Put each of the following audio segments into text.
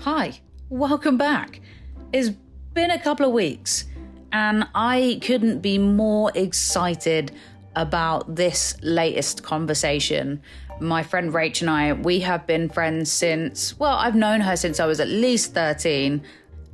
Hi, welcome back. It's been a couple of weeks and I couldn't be more excited about this latest conversation. My friend Rach and I, we have been friends since, well, I've known her since I was at least 13.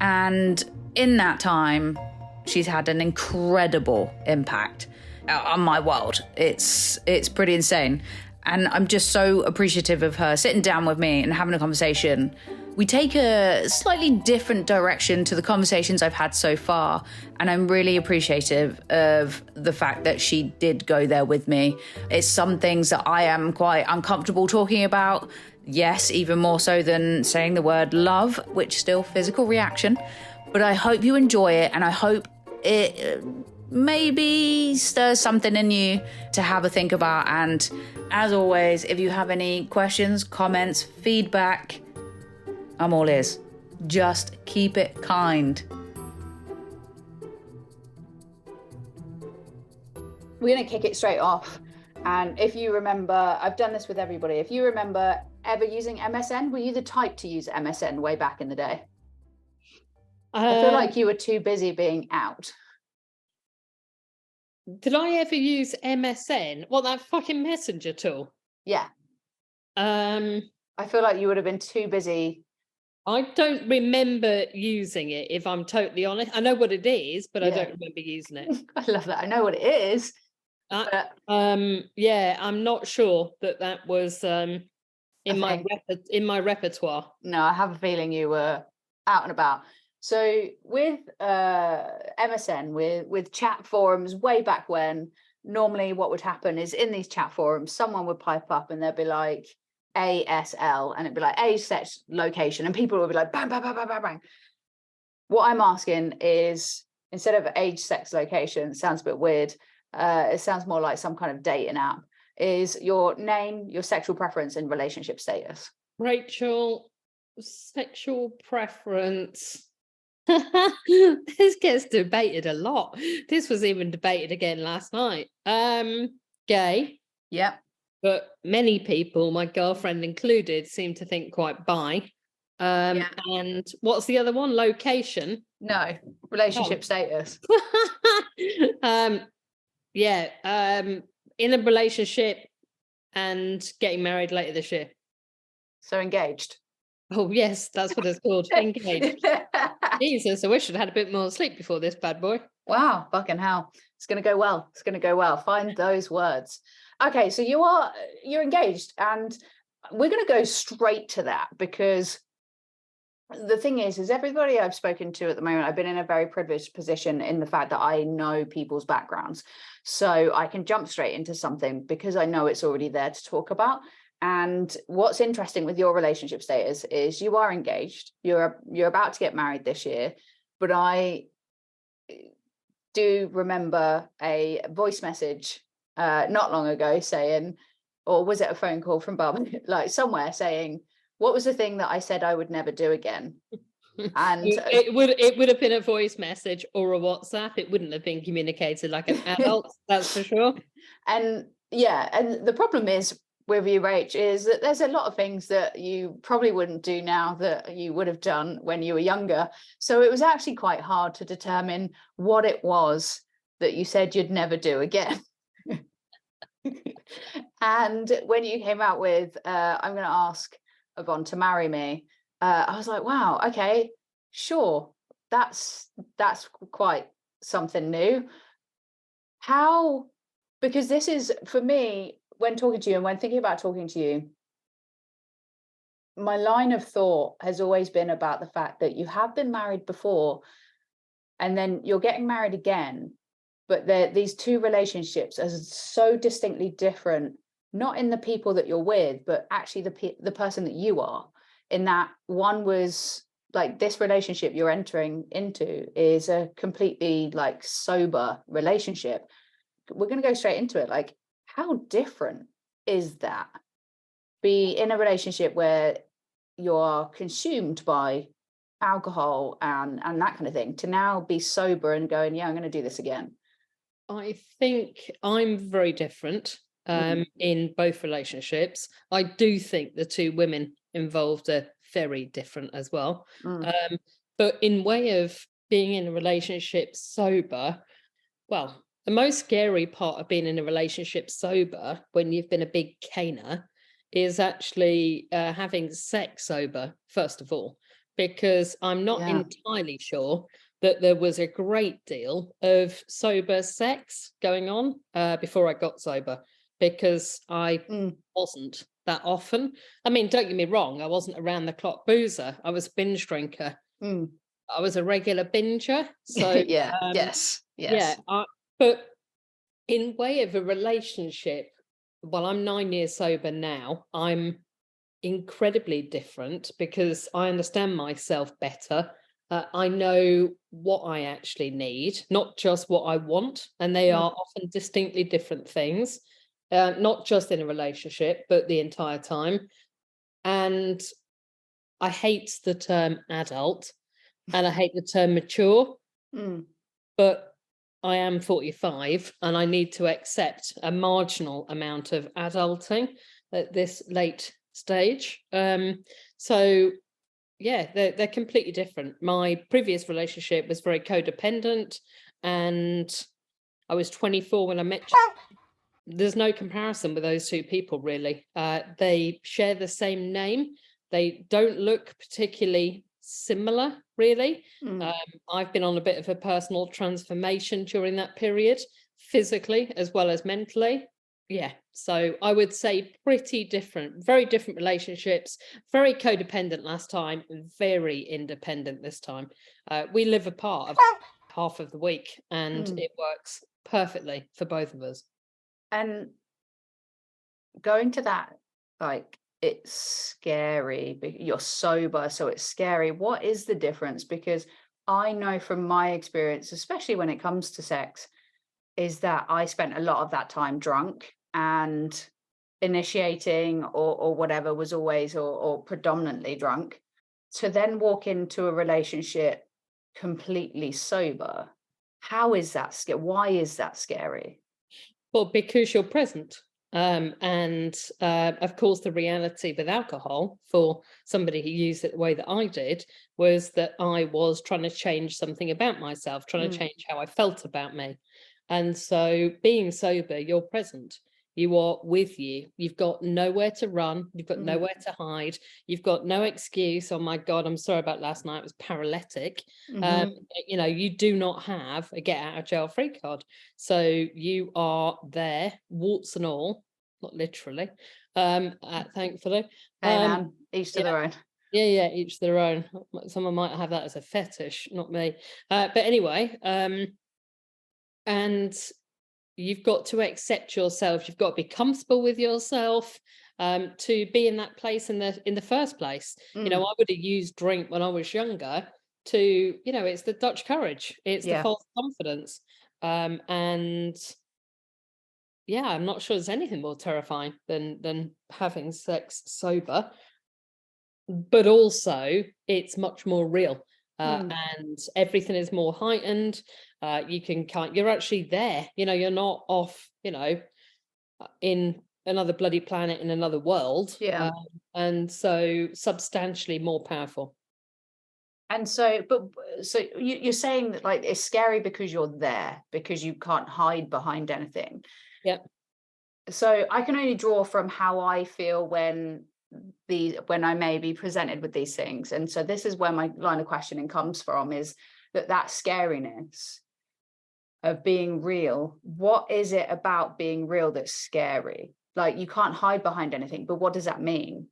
And in that time, she's had an incredible impact on my world. It's pretty insane. And I'm just so appreciative of her sitting down with me and having a conversation. We take a slightly different direction to the conversations I've had so far, and I'm really appreciative of the fact that she did go there with me. It's some things that I am quite uncomfortable talking about. Yes, even more so than saying the word love, which still physical reaction. But I hope you enjoy it, and I hope it maybe stirs something in you to have a think about. And as always, if you have any questions, comments, feedback, I'm all ears. Just keep it kind. We're going to kick it straight off. And if you remember, I've done this with everybody. If you remember ever using MSN, were you the type to use MSN way back in the day? I feel like you were too busy being out. Did I ever use MSN? What, that fucking messenger tool? Yeah. I feel like you would have been too busy. I don't remember using it, if I'm totally honest. I know what it is, but yeah. I don't remember using it. I love that. I know what it is. Yeah, I'm not sure that was in my repertoire. No, I have a feeling you were out and about. So with MSN, with chat forums way back when, normally what would happen is in these chat forums, someone would pipe up and they'd be like, ASL, and it'd be like age, sex, location, and people would be like bang, bang, bang, bang, bang, bang. What I'm asking is, instead of age, sex, location, it sounds a bit weird, it sounds more like some kind of dating app, is your name, your sexual preference, and relationship status. Rachel, sexual preference. This gets debated a lot. This was even debated again last night. Gay. Yep. But many people, my girlfriend included, seem to think quite bi. Yeah. And what's the other one? Location? No, relationship status. Yeah. In a relationship and getting married later this year. So engaged. Oh, yes, that's what it's called. Engaged. Jesus, I wish I'd had a bit more sleep before this bad boy. Wow, fucking hell. It's going to go well. It's going to go well. Find those words. Okay, so you're engaged, and we're going to go straight to that, because the thing is everybody I've spoken to at the moment, I've been in a very privileged position in the fact that I know people's backgrounds. So I can jump straight into something because I know it's already there to talk about. And what's interesting with your relationship status is you are engaged. You're about to get married this year, but I do remember a voice message not long ago saying, or was it a phone call from Bob, like somewhere saying, what was the thing that I said I would never do again? And it would have been a voice message or a WhatsApp. It wouldn't have been communicated like an adult, that's for sure. And yeah, and the problem is with you, Rach, is that there's a lot of things that you probably wouldn't do now that you would have done when you were younger. So it was actually quite hard to determine what it was that you said you'd never do again. And when you came out with I'm going to ask Yvonne to marry me, I was like, wow, okay, sure, that's quite something new. How, because this is, for me, when talking to you and when thinking about talking to you, my line of thought has always been about the fact that you have been married before and then you're getting married again, but these two relationships are so distinctly different, not in the people that you're with, but actually the person that you are, in that one was like, this relationship you're entering into is a completely like sober relationship. We're going to go straight into it. Like, how different is that? Be in a relationship where you're consumed by alcohol and that kind of thing, to now be sober and going, yeah, I'm going to do this again. I think I'm very different in both relationships. I do think the two women involved are very different as well. Mm. But in way of being in a relationship sober, well, the most scary part of being in a relationship sober when you've been a big caner is actually having sex sober, first of all, because I'm not Yeah. entirely sure that there was a great deal of sober sex going on before I got sober, because I wasn't that often. I mean, don't get me wrong, I wasn't around the clock boozer. I was a binge drinker. Mm. I was a regular binger. So Yeah. Yes. yeah, Yes. but in way of a relationship, well, I'm 9 years sober now. I'm incredibly different because I understand myself better. I know what I actually need, not just what I want, and they are often distinctly different things, not just in a relationship, but the entire time. And I hate the term adult and I hate the term mature, Mm. but I am 45 and I need to accept a marginal amount of adulting at this late stage. So yeah, they're completely different. My previous relationship was very codependent, and I was 24 when I met. There's no comparison with those two people, really. They share the same name. They don't look particularly similar, really. I've been on a bit of a personal transformation during that period, physically as well as mentally. Yeah, so I would say pretty different, very different relationships, very codependent last time, very independent this time. We live apart of half of the week, and it works perfectly for both of us. And going to that, like, it's scary. You're sober, so it's scary. What is the difference? Because I know from my experience, especially when it comes to sex, is that I spent a lot of that time drunk, and initiating or whatever was always or predominantly drunk, to then walk into a relationship completely sober. How is that scary? Why is that scary? Well, because you're present. And of course, the reality with alcohol for somebody who used it the way that I did was that I was trying to change something about myself, trying to change how I felt about me. And so being sober, you're present. You are with you. You've got nowhere to run. You've got nowhere to hide. You've got no excuse. Oh my God, I'm sorry about last night. I was paralytic. You do not have a get out of jail free card. So you are there, warts and all, not literally, thankfully. Hey man, each to yeah. their own. Yeah, each their own. Someone might have that as a fetish, not me. But anyway, and you've got to accept yourself. You've got to be comfortable with yourself to be in that place in the first place. I would have used drink when I was younger to, it's the Dutch courage. It's the false confidence. And yeah, I'm not sure there's anything more terrifying than having sex sober. But also, it's much more real. And everything is more heightened. You're actually there, you're not off, in another bloody planet in another world. Yeah. And so substantially more powerful. And so, so you're saying that, like, it's scary because you're there, because you can't hide behind anything. Yeah. So I can only draw from how I feel when I may be presented with these things. And so this is where my line of questioning comes from, is that scariness of being real. What is it about being real that's scary? Like, you can't hide behind anything, but what does that mean?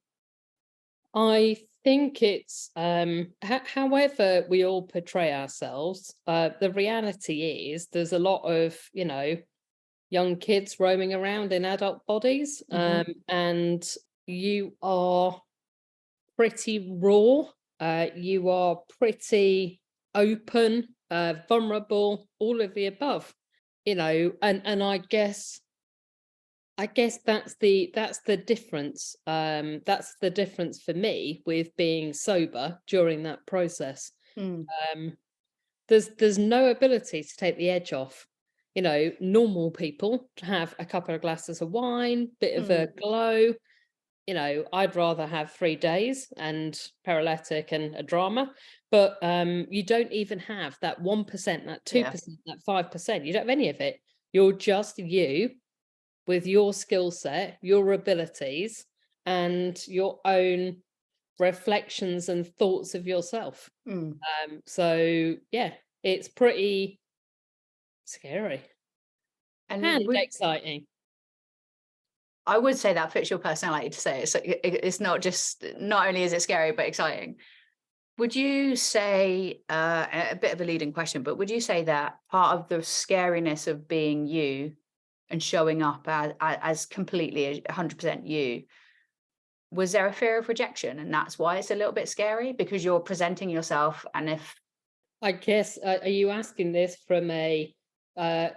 I think it's however we all portray ourselves, the reality is there's a lot of young kids roaming around in adult bodies, and you are pretty raw, you are pretty open, vulnerable, all of the above, and I guess that's the difference. That's the difference for me with being sober during that process. There's no ability to take the edge off. Normal people have a couple of glasses of wine, bit of a glow. you know, I'd rather have 3 days and paralytic and a drama, but you don't even have that 1%, that 2%, that 5%. You don't have any of it. You're just you with your skill set, your abilities, and your own reflections and thoughts of yourself. So yeah, it's pretty scary and exciting. I would say that fits your personality to say it. So it's not only is it scary, but exciting. Would you say, a bit of a leading question, but would you say that part of the scariness of being you and showing up as completely 100% you, was there a fear of rejection? And that's why it's a little bit scary, because you're presenting yourself. And if, I guess, are you asking this from a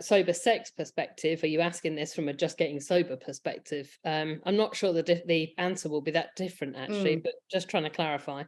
sober sex perspective? Are you asking this from a just getting sober perspective? I'm not sure the answer will be that different, actually, but just trying to clarify.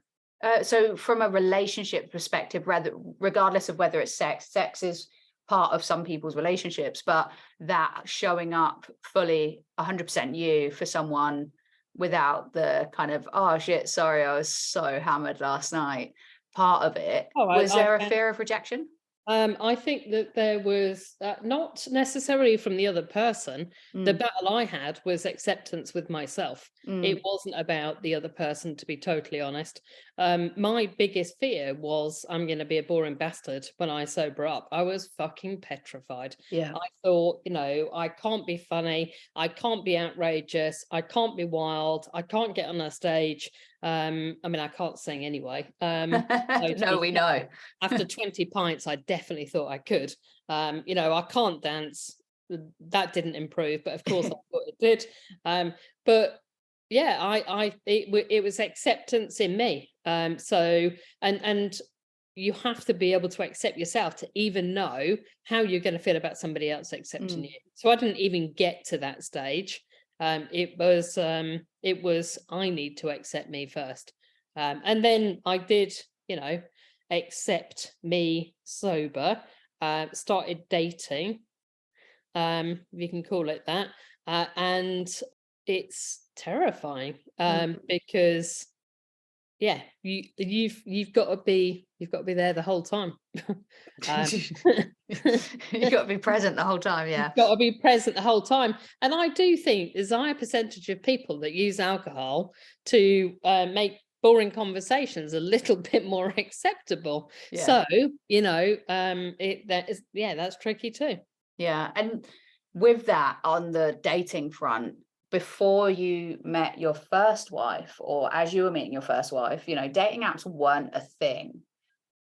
So from a relationship perspective, regardless of whether it's sex is part of some people's relationships, but that showing up fully 100% you for someone without the kind of, oh shit, sorry, I was so hammered last night, part of it, was there a fear of rejection? I think that there was not necessarily from the other person. The battle I had was acceptance with myself. It wasn't about the other person, to be totally honest. My biggest fear was I'm going to be a boring bastard when I sober up. I was fucking petrified. Yeah. I thought, you know, I can't be funny. I can't be outrageous. I can't be wild. I can't get on a stage. I mean, I can't sing anyway. No, we know. After 20 pints, I definitely thought I could. You know, I can't dance. That didn't improve, but of course I thought it did. But yeah, it was acceptance in me. So and you have to be able to accept yourself to even know how you're going to feel about somebody else accepting you. So I didn't even get to that stage. It was I need to accept me first, and then I did, you know, accept me sober. Started dating, if you can call it that, and it's terrifying because yeah, you've got to be there the whole time. You've got to be present the whole time. Yeah, you've got to be present the whole time. And I do think there's a high percentage of people that use alcohol to make boring conversations a little bit more acceptable. So you know, that's tricky too. Yeah, and with that, on the dating front, before you met your first wife, or as you were meeting your first wife, you know, dating apps weren't a thing.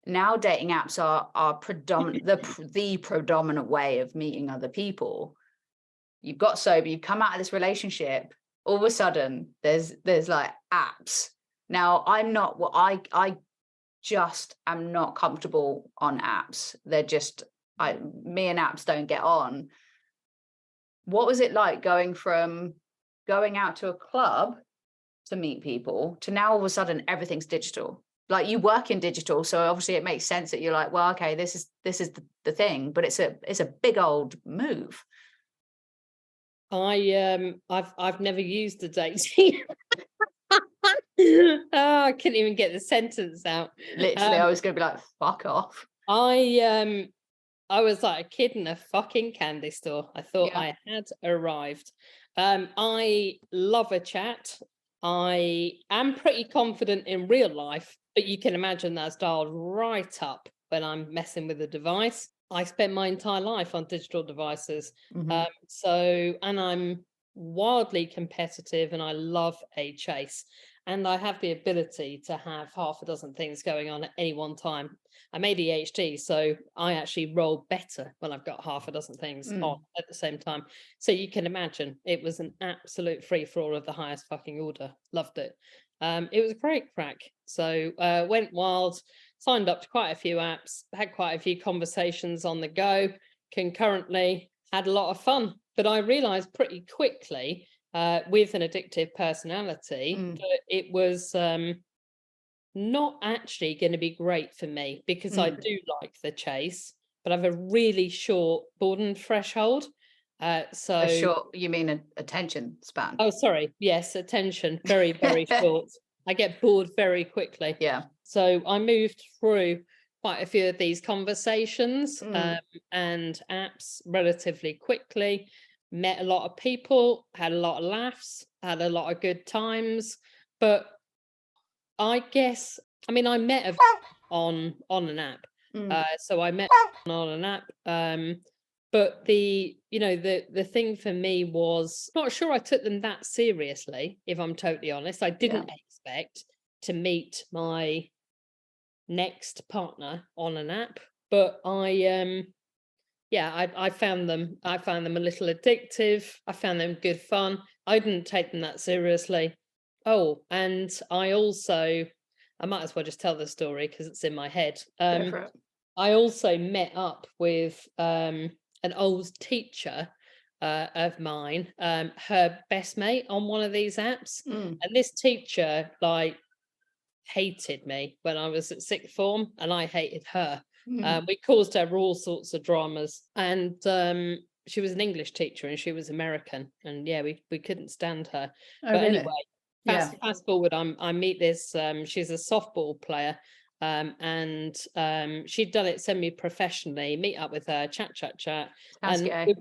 Now dating apps are predominant, the predominant way of meeting other people. You've got sober, you've come out of this relationship, all of a sudden there's like apps. Now I just am not comfortable on apps. They're just, me and apps don't get on. What was it like going from going out to a club to meet people to now all of a sudden everything's digital? Like, you work in digital, so obviously it makes sense that you're like, well, okay, this is the thing, but it's a big old move. I've never used the dating. Oh, I couldn't even get the sentence out. Literally, I was gonna be like, fuck off. I was like a kid in a fucking candy store. I thought I had arrived. I love a chat. I am pretty confident in real life, but you can imagine that's dialed right up when I'm messing with a device. I spent my entire life on digital devices. And I'm wildly competitive and I love a chase. And I have the ability to have half a dozen things going on at any one time. I'm ADHD, so I actually roll better when I've got half a dozen things on at the same time. So you can imagine it was an absolute free-for-all of the highest fucking order. Loved it. It was a great crack. So went wild, signed up to quite a few apps, had quite a few conversations on the go, concurrently, had a lot of fun. But I realised pretty quickly with an addictive personality that it was not actually going to be great for me, because I do like the chase, but I have a really short boredom threshold. So A short, you mean an attention span? oh, sorry. Yes, attention, very, very short. I get bored very quickly. Yeah. So I moved through quite a few of these conversations Mm. and apps relatively quickly, met a lot of people, had a lot of laughs, had a lot of good times. But I guess, I mean, I met on an app. Mm. So I met on an app. But the thing for me was not sure I took them that seriously, if I'm totally honest. I Yeah. didn't expect to meet my next partner on an app, but I found them a little addictive. I found them good fun. I didn't take them that seriously. Oh, and I might as well just tell the story because it's in my head. Go for it. I also met up with an old teacher of mine, her best mate on one of these apps. Mm. And this teacher like hated me when I was at sixth form, and I hated her. Mm. We caused her all sorts of dramas, and she was an English teacher, and she was American, and yeah, we couldn't stand her. Oh, But really? anyway, Yeah. fast forward, I meet this. She's a softball player, and she'd done it semi-professionally. Meet up with her, chat, Sounds and gay.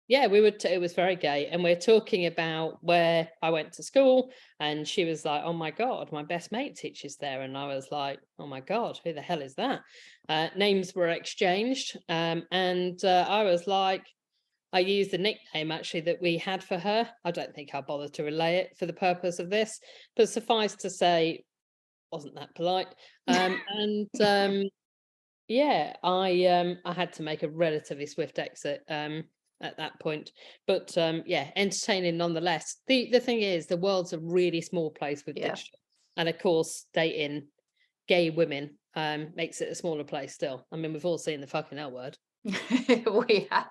yeah, we would. It was very gay, and we're talking about where I went to school, and she was like, "Oh my god, my best mate teaches there," and I was like, "Oh my god, who the hell is that?" Names were exchanged, and I was like, I used the nickname actually that we had for her. I don't think I'll bother to relay it for the purpose of this, but suffice to say, wasn't that polite. And yeah, I had to make a relatively swift exit at that point. But yeah, entertaining nonetheless. The thing is, the world's a really small place with Yeah. digital. And of course, dating gay women makes it a smaller place still. I mean, we've all seen the fucking L word. We have.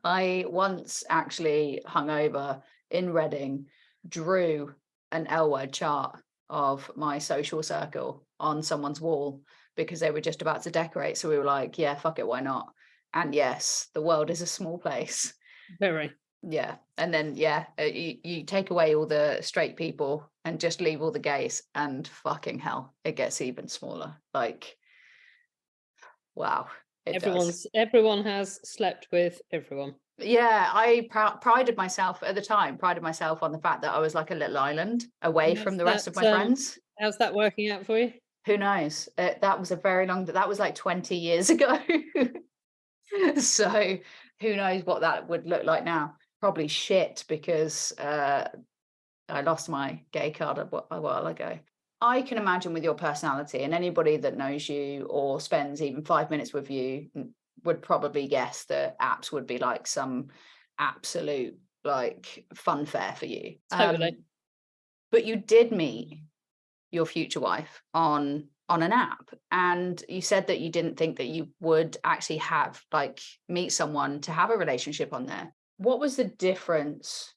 I once actually hung over in Reading, drew an L word chart of my social circle on someone's wall because they were just about to decorate. So we were like, yeah, fuck it, why not? And yes, the world is a small place. Very. Yeah. And then, yeah, you take away all the straight people and just leave all the gays, and fucking hell, it gets even smaller. Like, wow. It does. Everyone has slept with everyone. Yeah, I prided myself at the time, prided myself on the fact that I was like a little island away from the rest of my friends. How's that working out for you? Who knows? That was a very long, that was like 20 years ago. So who knows what that would look like now? Probably shit, because I lost my gay card a while ago. I can imagine with your personality, and anybody that knows you or spends even 5 minutes with you would probably guess that apps would be like some absolute like fun fair for you. Totally. But you did meet your future wife on an app, and you said that you didn't think that you would actually have like meet someone to have a relationship on there. What was the difference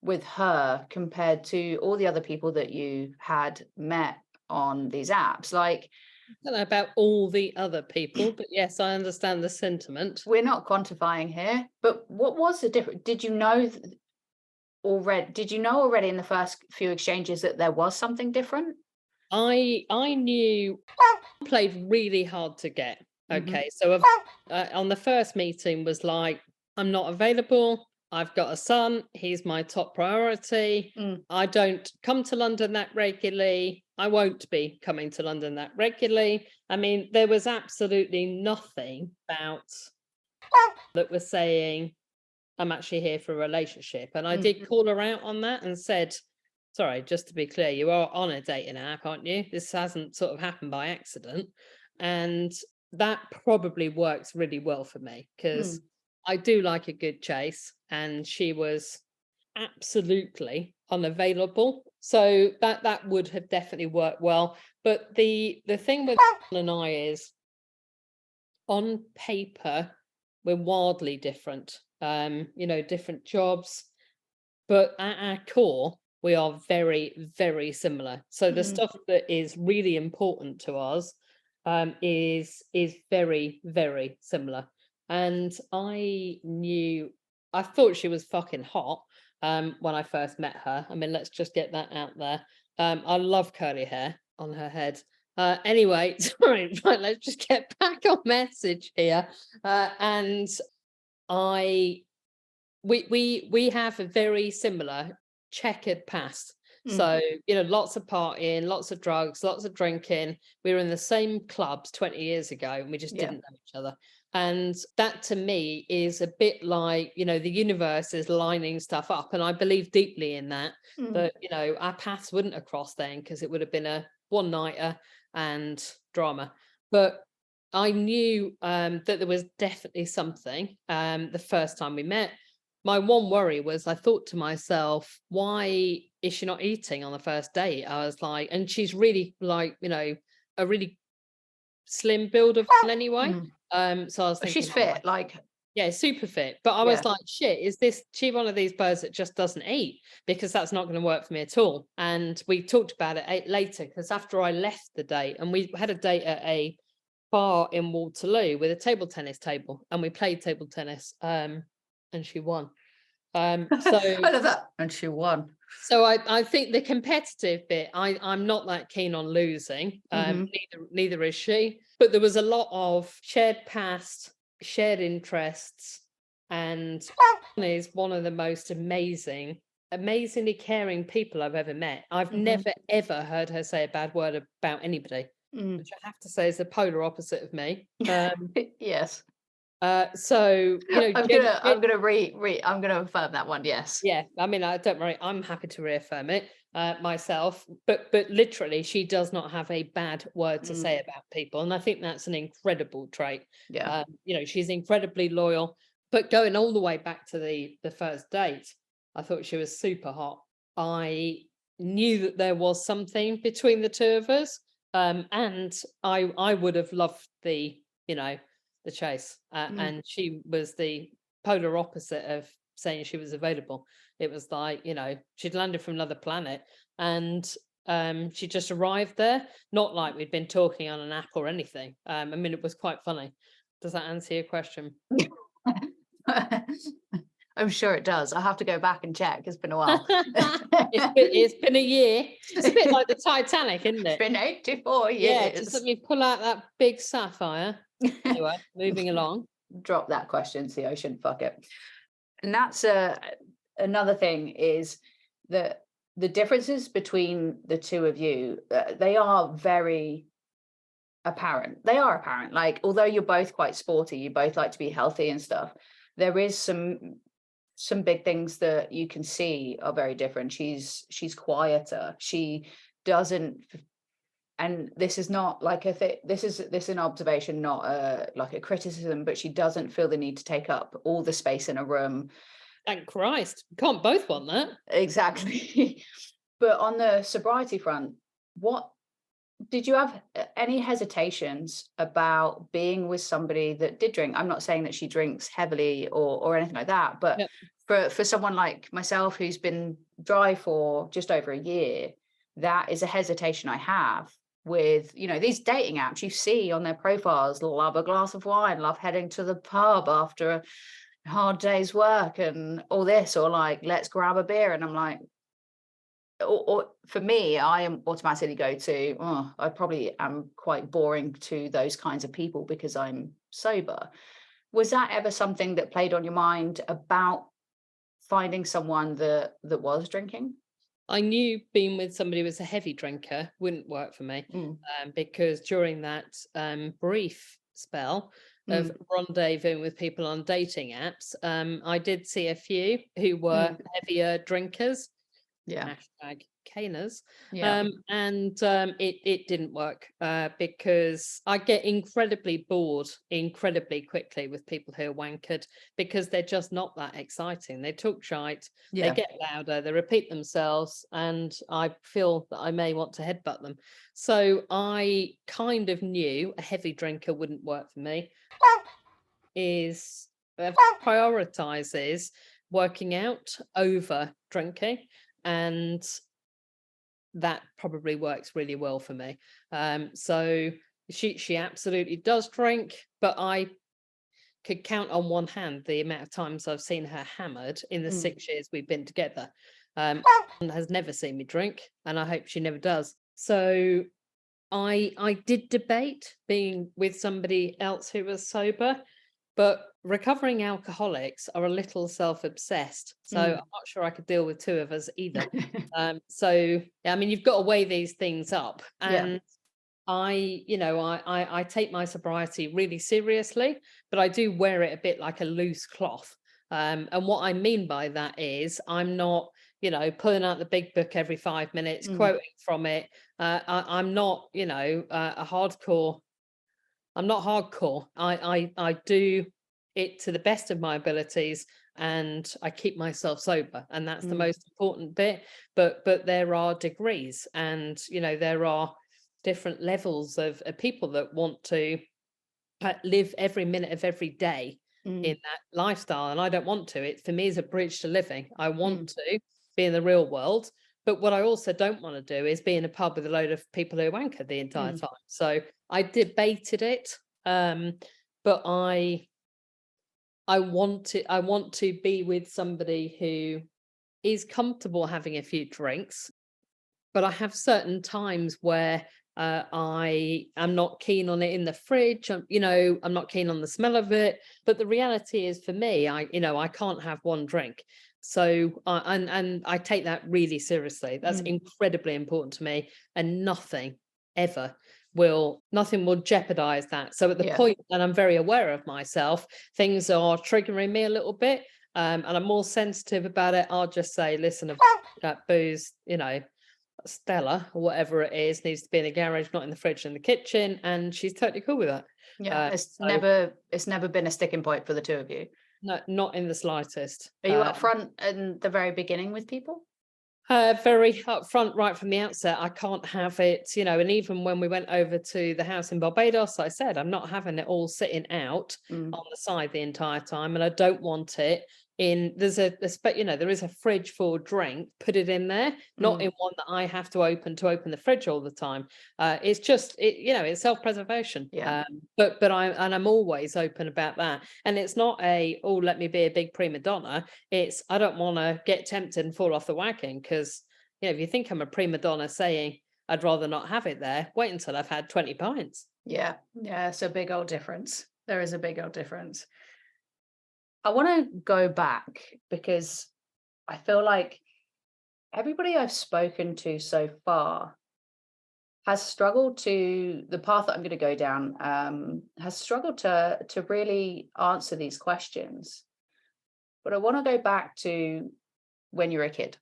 with her compared to all the other people that you had met on these apps? Like, I don't know about all the other people, but yes, I understand the sentiment. we're not quantifying here, but what was the difference? Did you know already in the first few exchanges that there was something different? I knew played really hard to get. Okay, so on the first meeting was like, I'm not available. I've got a son. He's my top priority. Mm. I don't come to London that regularly. I won't be coming to London that regularly. I mean, there was absolutely nothing about that was saying, I'm actually here for a relationship. And I did call her out on that and said, sorry, just to be clear, you are on a dating app, aren't you? This hasn't sort of happened by accident. And that probably works really well for me because I do like a good chase, and she was absolutely unavailable. So that would have definitely worked well. But the thing with and I is, on paper, we're wildly different. Different jobs, but at our core, we are very, very similar. So the stuff that is really important to us is very, very similar. And I knew I thought she was fucking hot when I first met her. I mean, let's just get that out there. I love curly hair on her head. Anyway, sorry, right, let's just get back on message here. And I we have a very similar checkered past. So, lots of partying, lots of drugs, lots of drinking. We were in the same clubs 20 years ago and we just Yeah. didn't know each other. And that to me is a bit like, the universe is lining stuff up. And I believe deeply in that, that, our paths wouldn't have crossed then because it would have been a one-nighter and drama. But I knew that there was definitely something the first time we met. My one worry was I thought to myself, why is she not eating on the first date? I was like, and she's really like, a really slim build of anyway. So I was thinking, She's fit, like, yeah, super fit. But I was like, shit, is she one of these birds that just doesn't eat? Because that's not going to work for me at all. And we talked about it later, because after I left the date, and we had a date at a bar in Waterloo with a table tennis table, and we played table tennis. And she won. So I love that. And she won. So I think the competitive bit, I'm not that keen on losing. Neither is she. But there was a lot of shared past, shared interests, and is one of the most amazingly caring people I've ever met. I've never ever heard her say a bad word about anybody, which I have to say is the polar opposite of me. Yes. So I'm gonna affirm that one. Yes. Yeah, I mean, don't worry, I'm happy to reaffirm it myself. But literally, she does not have a bad word to say about people, and I think that's an incredible trait. Yeah. She's incredibly loyal. But going all the way back to the first date, I thought she was super hot. I knew that there was something between the two of us, and I would have loved the chase, and she was the polar opposite of saying she was available. It was like, she'd landed from another planet, and she just arrived there, not like we'd been talking on an app or anything. I mean, it was quite funny. Does that answer your question? I'm sure it does. I have to go back and check. It's been a while. It's been a year. It's a bit like the Titanic, isn't it? It's been 84 years. Yeah, just let me pull out that big sapphire. Anyway, moving along. Drop that question to the ocean. Fuck it. And that's another thing, is that the differences between the two of you, they are very apparent. They are apparent. Like, although you're both quite sporty, you both like to be healthy and stuff, there is some big things that you can see are very different. She's quieter. She doesn't, and this is not like this is an observation, not like a criticism, but she doesn't feel the need to take up all the space in a room. Thank Christ. Can't both want that. Exactly. But on the sobriety front, what did you have any hesitations about being with somebody that did drink? I'm not saying that she drinks heavily or anything like that, but for someone like myself who's been dry for just over a year, that is a hesitation I have with, these dating apps. You see on their profiles, love a glass of wine, love heading to the pub after a hard day's work and all this, or like, let's grab a beer. And I'm like, or for me, I am automatically go to, I probably am quite boring to those kinds of people because I'm sober. Was that ever something that played on your mind about finding someone that was drinking? I knew being with somebody who was a heavy drinker wouldn't work for me, because during that brief spell of rendezvousing with people on dating apps, I did see a few who were heavier drinkers. Yeah. Hashtag caners. Yeah. It didn't work because I get incredibly bored incredibly quickly with people who are wankered, because they're just not that exciting. They talk shite, they get louder, they repeat themselves, and I feel that I may want to headbutt them. So I kind of knew a heavy drinker wouldn't work for me. Prioritizes working out over drinking, and that probably works really well for me. So she absolutely does drink, but I could count on one hand the amount of times I've seen her hammered in the 6 years we've been together. And has never seen me drink, and I hope she never does. So I did debate being with somebody else who was sober, but recovering alcoholics are a little self-obsessed. So I'm not sure I could deal with two of us either. So I mean, you've got to weigh these things up. And I take my sobriety really seriously, but I do wear it a bit like a loose cloth. And what I mean by that is I'm not, pulling out the big book every 5 minutes, quoting from it. I'm not, a hardcore. I'm not hardcore. I do it to the best of my abilities, and I keep myself sober, and that's the most important bit. But there are degrees, and there are different levels of people that want to live every minute of every day in that lifestyle, and I don't want to. It for me is a bridge to living. I want to be in the real world, but what I also don't want to do is be in a pub with a load of people who wanker the entire time. So I debated it, but I want to be with somebody who is comfortable having a few drinks, but I have certain times where I am not keen on it in the fridge. I'm not keen on the smell of it. But the reality is, for me, I can't have one drink. So and I take that really seriously. That's incredibly important to me, and nothing will jeopardize that. So at the point that I'm very aware of myself, things are triggering me a little bit, and I'm more sensitive about it. I'll just say, listen, that booze, Stella or whatever it is, needs to be in the garage, not in the fridge, in the kitchen, and she's totally cool with that. It's never been a sticking point for the two of you. No, not in the slightest. Are you upfront in the very beginning with people? Very upfront right from the outset. I can't have it, and even when we went over to the house in Barbados, I said I'm not having it all sitting out on the side the entire time, and I don't want it in. There is a fridge for drink. Put it in there, not in one that I have to open the fridge all the time. It's just it's self-preservation. But I'm always open about that, and it's not let me be a big prima donna. It's I don't want to get tempted and fall off the wagon, because if you think I'm a prima donna saying I'd rather not have it there, wait until I've had 20 pints. Yeah, it's a big old difference. There is a big old difference. I want to go back, because I feel like everybody I've spoken to so far has struggled to, the path that I'm going to go down, has struggled to really answer these questions. But I want to go back to when you were a kid.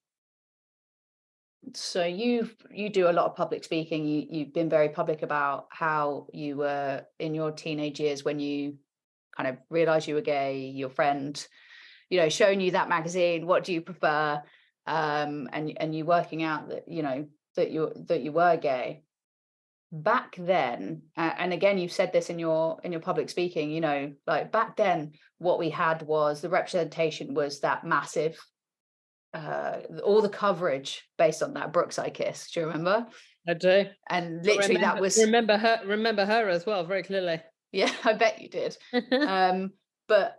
So you do a lot of public speaking. You've been very public about how you were in your teenage years when you kind of realized you were gay, your friend, showing you that magazine, what do you prefer? And you working out that, that you were gay. Back then, and again, you've said this in your public speaking, like back then, what we had was the representation was that massive, all the coverage based on that Brookside kiss. Do you remember? I do. And literally that was remember her as well, very clearly. Yeah, I bet you did. But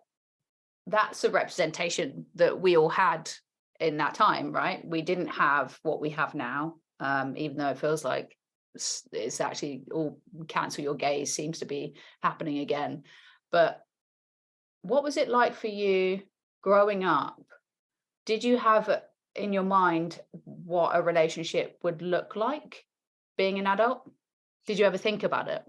that's a representation that we all had in that time, right? We didn't have what we have now, even though it feels like it's actually all cancel your gaze seems to be happening again. But what was it like for you growing up? Did you have in your mind what a relationship would look like being an adult? Did you ever think about it?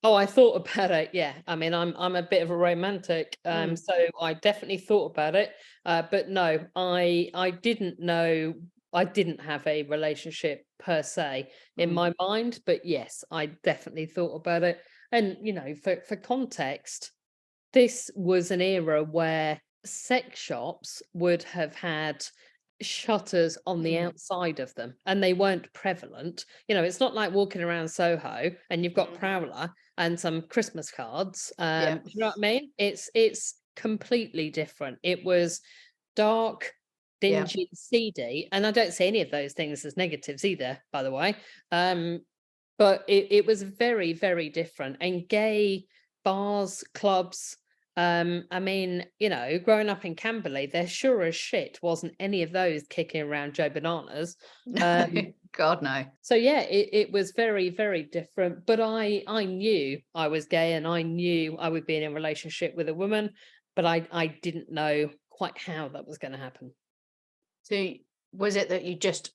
Oh, I thought about it. Yeah. I mean, I'm a bit of a romantic. So I definitely thought about it. But no, I didn't know. I didn't have a relationship per se in my mind, but yes, I definitely thought about it. And, for context, this was an era where sex shops would have had shutters on the outside of them, and they weren't prevalent. It's not like walking around Soho and you've got Prowler and some Christmas cards. You know what I mean? It's completely different. It was dark, dingy, seedy, and I don't see any of those things as negatives either, by the way. But it was very, very different. And gay bars, clubs, I mean, growing up in Camberley, there sure as shit wasn't any of those kicking around Joe Bananas. No, God, no. So yeah, it was very, very different. But I knew I was gay, and I knew I would be in a relationship with a woman, but I didn't know quite how that was going to happen. So was it that you just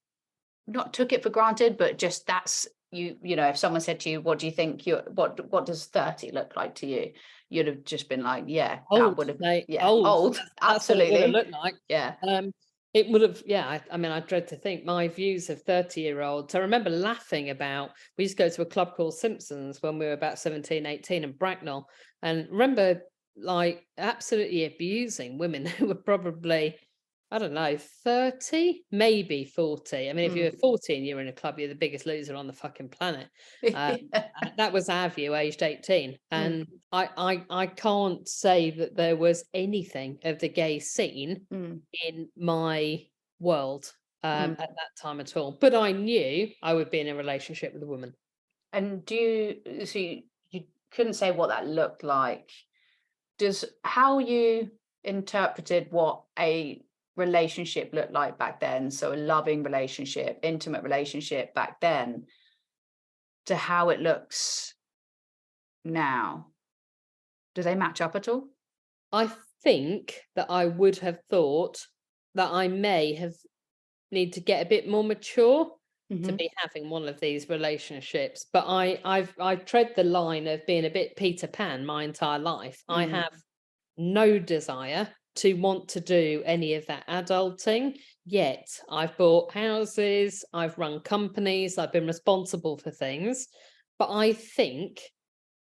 not took it for granted, but just that's if someone said to you, what do you think what does 30 look like to you? You'd have just been like, yeah, that Old, would have, mate, yeah, old. old. That's what it would have Absolutely. looked like. Yeah. It would have, yeah. I mean, I dread to think my views of 30-year-olds. I remember laughing about, we used to go to a club called Simpsons when we were about 17, 18 in Bracknell. And remember, like, absolutely abusing women who were probably, I don't know, 30, maybe 40. I mean, if you were 14, you're in a club, you're the biggest loser on the fucking planet. And that was our view, aged 18. And I can't say that there was anything of the gay scene in my world at that time at all. But I knew I would be in a relationship with a woman. And so you couldn't say what that looked like. Does how you interpreted what a relationship looked like back then, so a loving relationship, intimate relationship back then, to how it looks now, do they match up at all? I think that I would have thought that I may have need to get a bit more mature to be having one of these relationships. But I tread the line of being a bit Peter Pan my entire life. I have no desire to want to do any of that adulting, yet I've bought houses, I've run companies, I've been responsible for things. But I think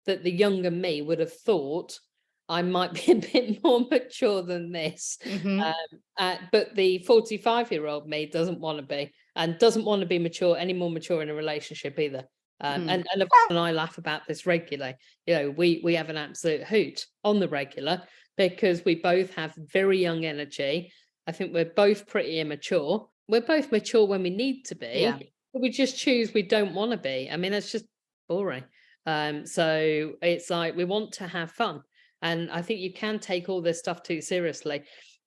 that the younger me would have thought I might be a bit more mature than this. But the 45-year-old me doesn't want to be, and doesn't want to be mature, any more mature in a relationship either. And I laugh about this regularly. We have an absolute hoot on the regular because we both have very young energy. I think we're both pretty immature. We're both mature when we need to be, but we just choose we don't want to be. I mean, that's just boring. So it's like we want to have fun. And I think you can take all this stuff too seriously.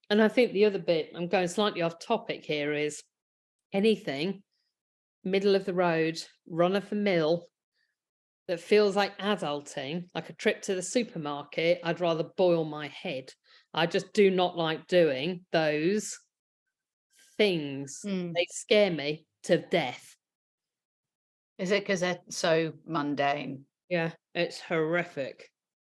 And I think the other bit, I'm going slightly off topic here, is anything middle of the road, run of the mill, that feels like adulting, like a trip to the supermarket, I'd rather boil my head. I just do not like doing those things. They scare me to death. Is it because they're so mundane? Yeah, it's horrific.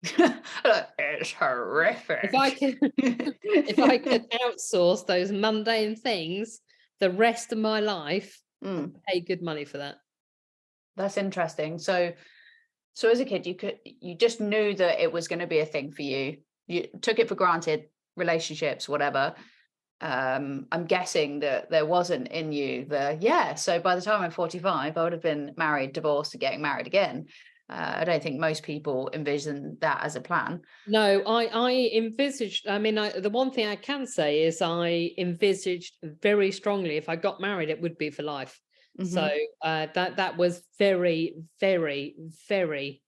It's horrific. If I could outsource those mundane things the rest of my life, I'd pay good money for that. That's interesting. So as a kid, you just knew that it was going to be a thing for you. You took it for granted, relationships, whatever. I'm guessing that there wasn't in you so by the time I'm 45, I would have been married, divorced, and getting married again. I don't think most people envision that as a plan. No, I envisaged, I mean, the one thing I can say is I envisaged very strongly if I got married, it would be for life. So that was very, very, very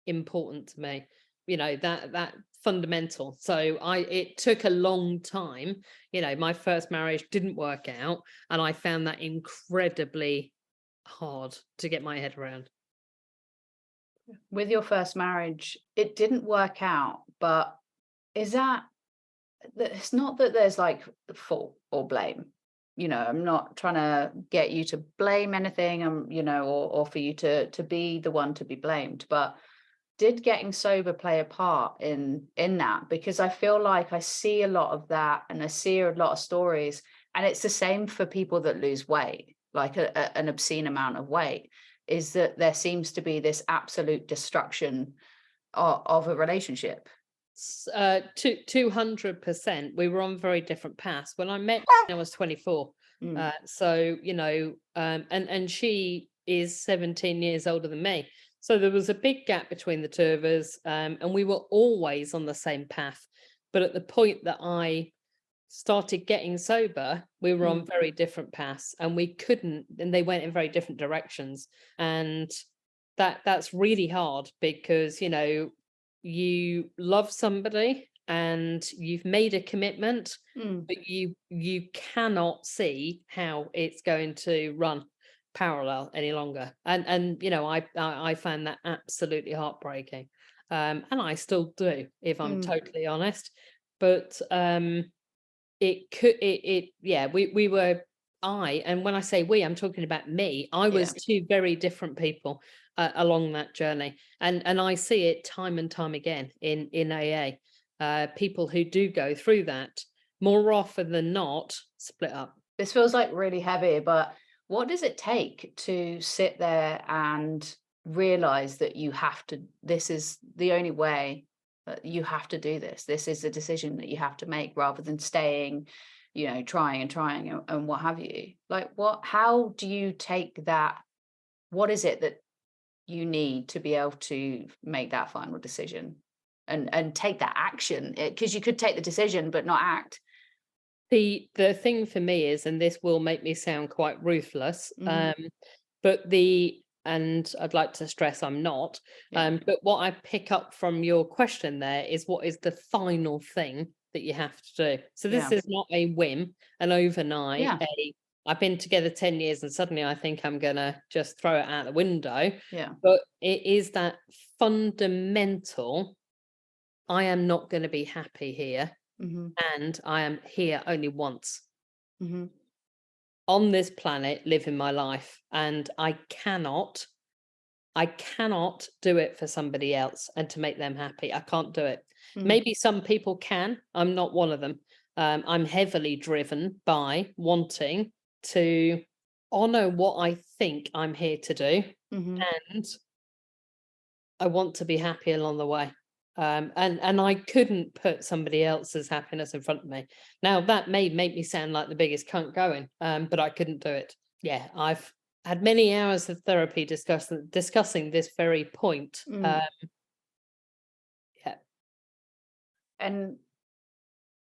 important to me. That fundamental. So it took a long time. My first marriage didn't work out, and I found that incredibly hard to get my head around. With your first marriage, it didn't work out, but is that it's not that there's like fault or blame. I'm not trying to get you to blame anything, or for you to be the one to be blamed, but did getting sober play a part in that? Because I feel like I see a lot of that, and I see a lot of stories, and it's the same for people that lose weight, like an obscene amount of weight, is that there seems to be this absolute destruction of a relationship. 200%. We were on very different paths. When I met, I was 24. And she is 17 years older than me. So there was a big gap between the two of us, and we were always on the same path. But at the point that I started getting sober, we were on very different paths, and we couldn't, and they went in very different directions. And that's really hard because, you love somebody and you've made a commitment, Mm, but you cannot see how it's going to run parallel any longer. And I found that absolutely heartbreaking. And I still do, if I'm mm, totally honest. But it could it yeah, we were and when I say we, I'm talking about me. I yeah. was two very different people along that journey. And I see it time and time again in AA. People who do go through that, more often than not, split up. This feels like really heavy, but what does it take to sit there and realize that you have to, this is the only way that you have to do this? This is a decision that you have to make rather than staying, trying and trying and what have you. Like, how do you take that? What is it that you need to be able to make that final decision and take that action? Because you could take the decision but not act. The thing for me is, and this will make me sound quite ruthless, Mhm. but and I'd like to stress I'm not, Yeah. but what I pick up from your question there is, what is the final thing that you have to do? So this Yeah. is not a whim, an overnight, Yeah. I've been together 10 years and suddenly I think I'm gonna just throw it out the window. Yeah. But it is that fundamental, I am not going to be happy here, Hmm. and I am here only once Hmm. on this planet living my life, and I cannot do it for somebody else and to make them happy. I can't do it. Mm. Maybe some people can. I'm not one of them. I'm heavily driven by wanting to honor what I think I'm here to do, Hmm. and I want to be happy along the way. And I couldn't put somebody else's happiness in front of me. Now that may make me sound like the biggest cunt going, but I couldn't do it. Yeah, I've had many hours of therapy discussing this very point. Mm. Yeah. And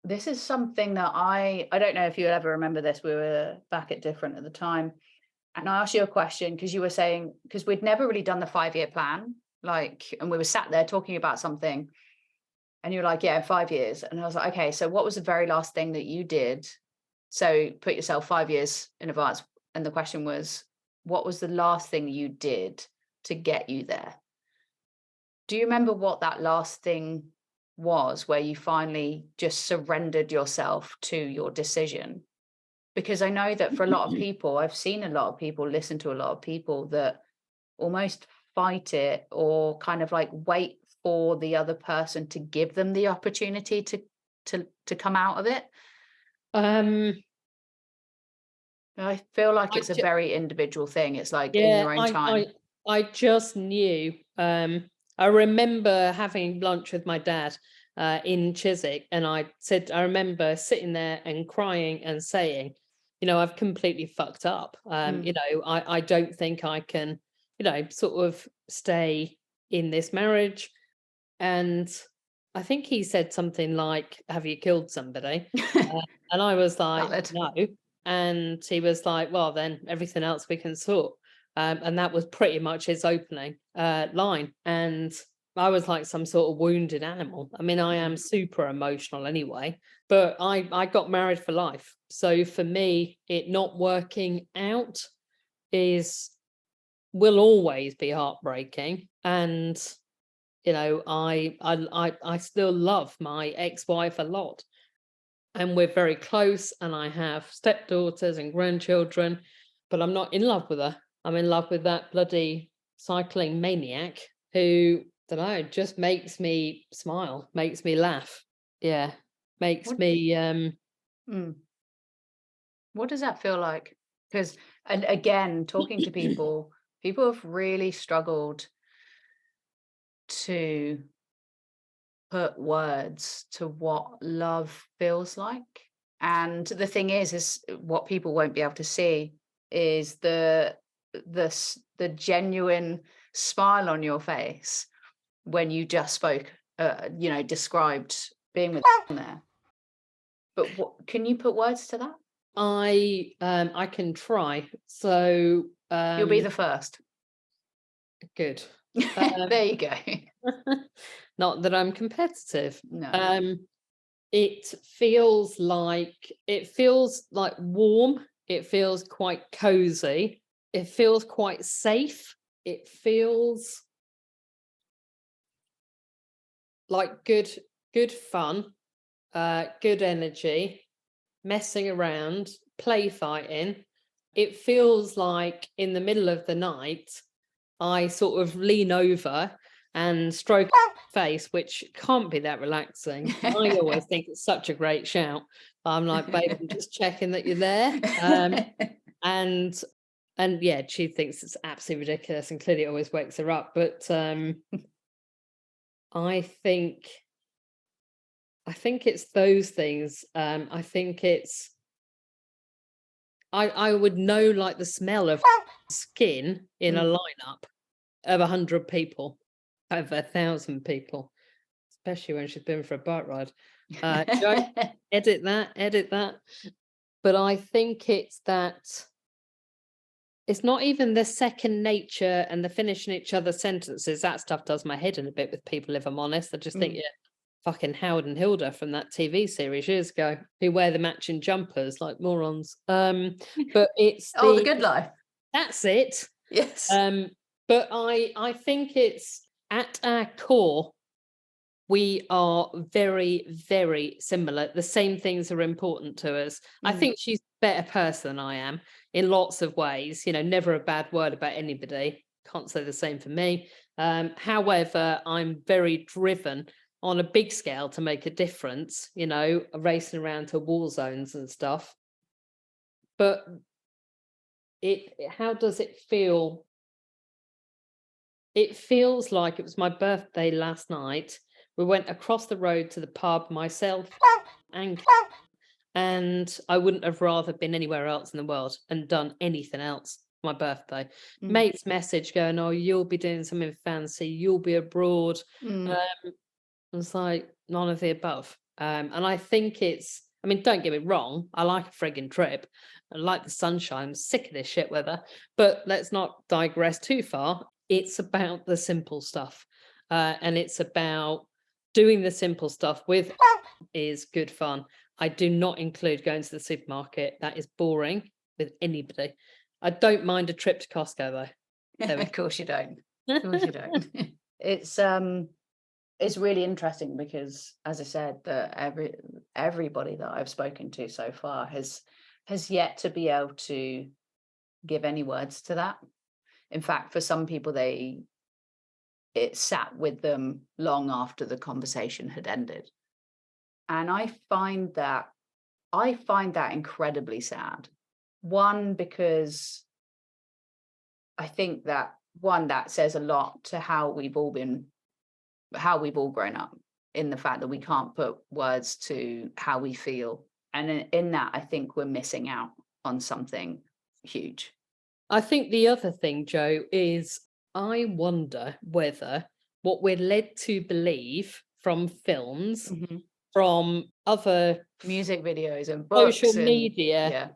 this is something that I don't know if you'll ever remember this. We were back at different at the time. And I asked you a question because you were saying, because we'd never really done the 5-year plan, and we were sat there talking about something, and you were like, yeah, 5 years. And I was like, okay, so what was the very last thing that you did? So put yourself 5 years in advance. And the question was, what was the last thing you did to get you there? Do you remember what that last thing was where you finally just surrendered yourself to your decision? Because I know that for a lot of people, I've seen a lot of people, listen to a lot of people that almost fight it or kind of like wait for the other person to give them the opportunity to come out of it. Um, I feel like I it's a ju- very individual thing. It's like in yeah, your own I, time. I, I just knew. I remember having lunch with my dad in Chiswick, and I remember sitting there and crying and saying, I've completely fucked up. Mm, I don't think I can, sort of stay in this marriage. And I think he said something like, "Have you killed somebody?" And I was like, valid. "No." And he was like, "Well, then everything else we can sort." And that was pretty much his opening line. And I was like some sort of wounded animal. I mean, I am Mm, super emotional anyway, but I got married for life. So for me, it not working out is will always be heartbreaking. And I still love my ex-wife a lot, and we're very close, and I have stepdaughters and grandchildren, but I'm not in love with her. I'm in love with that bloody cycling maniac who, don't know, just makes me smile, makes me laugh. Yeah, makes what me mm, what does that feel like? Because, and again, talking to people have really struggled to put words to what love feels like. And the thing is what people won't be able to see is the genuine smile on your face when you just spoke, described being with there. But what can you put words to that? I can try. So You'll be the first. good. There you go. Not that I'm competitive. No. It feels like warm. It feels quite cozy. It feels quite safe. It feels like good fun, good energy, messing around, play fighting. It feels like in the middle of the night, I sort of lean over and stroke face, which can't be that relaxing. I always think it's such a great shout. I'm like, babe, I'm just checking that you're there. And yeah, she thinks it's absolutely ridiculous, and clearly it always wakes her up. But I think it's those things. I think it's I would know like the smell of skin in a lineup of 100 people, over 1,000 people, especially when she's been for a bike ride. Joe, edit that. But I think it's that it's not even the second nature and the finishing each other's sentences. That stuff does my head in a bit with people, if I'm honest. I just think, yeah, fucking Howard and Hilda from that TV series years ago, who wear the matching jumpers like morons. But it's The Good Life. That's it. Yes. But I think it's at our core, we are very, very similar. The same things are important to us. I think she's a better person than I am in lots of ways. You know, never a bad word about anybody. Can't say the same for me. However, I'm very driven on a big scale to make a difference, you know, racing around to war zones and stuff. But how does it feel? It feels like it was my birthday last night. We went across the road to the pub, myself and I wouldn't have rather been anywhere else in the world and done anything else for my birthday. Mate's message going, oh, you'll be doing something fancy, you'll be abroad. It's like none of the above. And I think I mean, don't get me wrong, I like a frigging trip. I like the sunshine. I'm sick of this shit weather. But let's not digress too far. It's about the simple stuff. And it's about doing the simple stuff with is good fun. I do not include going to the supermarket. That is boring with anybody. I don't mind a trip to Costco though. Of course you don't. Of course you don't. It's really interesting because, as I said, that everybody that I've spoken to so far has yet to be able to give any words to that. In fact, for some people, it sat with them long after the conversation had ended. And I find that incredibly sad. One, because I think that says a lot to how we've all grown up, in the fact that we can't put words to how we feel. And in that, I think we're missing out on something huge. I think the other thing, Joe, is I wonder whether what we're led to believe from films, from other music videos and books, social media,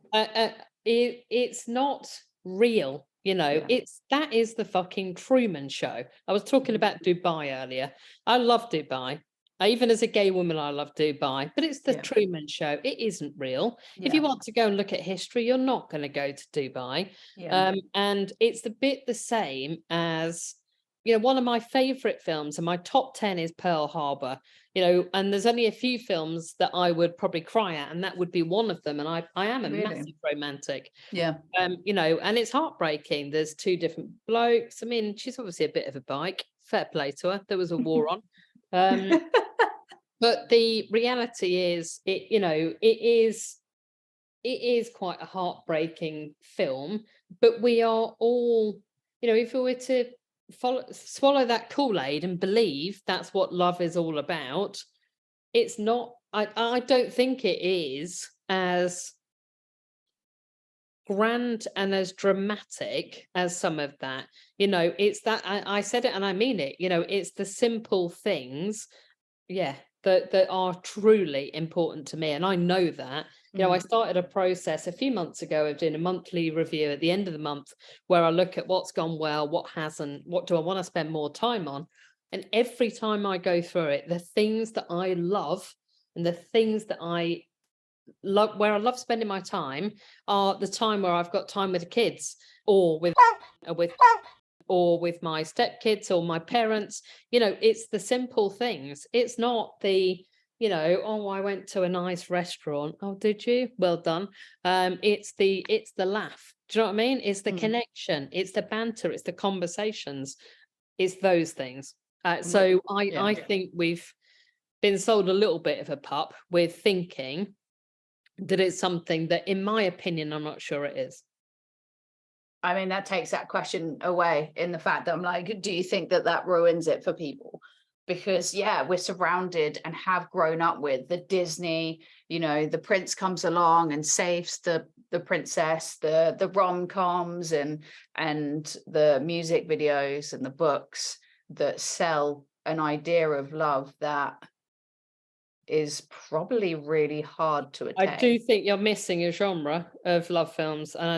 it's not real. You know, that is the fucking Truman Show. I was talking about Dubai earlier. I love Dubai. Even as a gay woman, I love Dubai, but it's the Truman Show. It isn't real. If you want to go and look at history, you're not going to go to Dubai. And it's a bit the same as, you know, one of my favorite films, and my top 10 is Pearl Harbor, you know, and there's only a few films that I would probably cry at, and that would be one of them. And I am a massive romantic. You know, and it's heartbreaking. There's two different blokes. I mean, she's obviously a bit of a bike. Fair play to her. There was a war on. But the reality is, it is quite a heartbreaking film. But we are all, you know, if we were to swallow that Kool-Aid and believe that's what love is all about, it's not. I don't think it is as grand and as dramatic as some of that. You know, it's that I said it and I mean it. You know, it's the simple things, that are truly important to me, and I know that. You know, I started a process a few months ago of doing a monthly review at the end of the month, where I look at what's gone well, what hasn't, what do I want to spend more time on. And every time I go through it, the things that I love and the things that I love, where I love spending my time, are the time where I've got time with the kids, or or with with my stepkids or my parents. It's the simple things. It's not the, oh, I went to a nice restaurant. Oh, did you? Well done. It's the laugh. Do you know what I mean? It's the connection, it's the banter, it's the conversations, it's those things. So I think we've been sold a little bit of a pup with thinking that it's something that, in my opinion, I'm not sure it is. I mean, that takes that question away, in the fact that I'm like, do you think that ruins it for people? Because we're surrounded and have grown up with the Disney, the prince comes along and saves the princess, the rom-coms and the music videos and the books that sell an idea of love that is probably really hard to I attain. do think you're missing a genre of love films, and